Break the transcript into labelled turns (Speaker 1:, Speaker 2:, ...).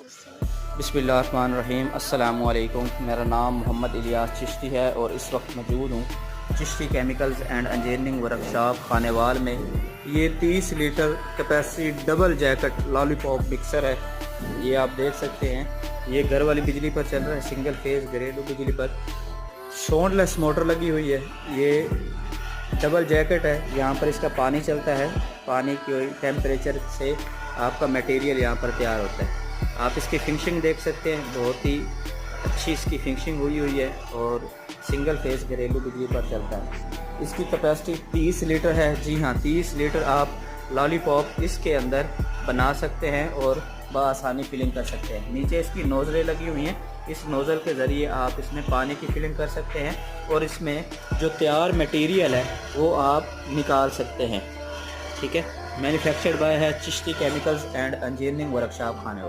Speaker 1: बिस्मिल्लाहिर्रहमानिर्रहीम। अस्सलामुअलैकुम। मेरा नाम मोहम्मद इलियास चिश्ती है और इस वक्त मौजूद हूँ Chishti chemicals and engineering workshop Khanewal में। ये 30 litre capacity double jacket lollipop mixer है। ये आप देख सकते हैं, ये घर वाली बिजली पर चल रहा है, सिंगल फेज घरेलू बिजली पर। शॉन्डलेस मोटर लगी हुई है। ये डबल जैकेट है, यहाँ पर इसका पानी चलता है। पानी के टेम्परेचर से आपका मटेरियल यहाँ पर तैयार होता है। आप इसकी फिनिशिंग देख सकते हैं, बहुत ही अच्छी इसकी फिनिशिंग हुई है और सिंगल फेस घरेलू बिजली पर चलता है। इसकी कैपेसिटी 30 लीटर है। जी हाँ, 30 लीटर आप लॉलीपॉप इसके अंदर बना सकते हैं और बआसानी फिलिंग कर सकते हैं। नीचे इसकी नोज़लें लगी हुई हैं, इस नोज़ल के ज़रिए आप इसमें पानी की फिलिंग कर सकते हैं और इसमें जो तैयार मटेरियल है वो आप निकाल सकते हैं। ठीक है, मैन्युफैक्चर्ड बाय है Chishti chemicals and engineering workshop Khanewal.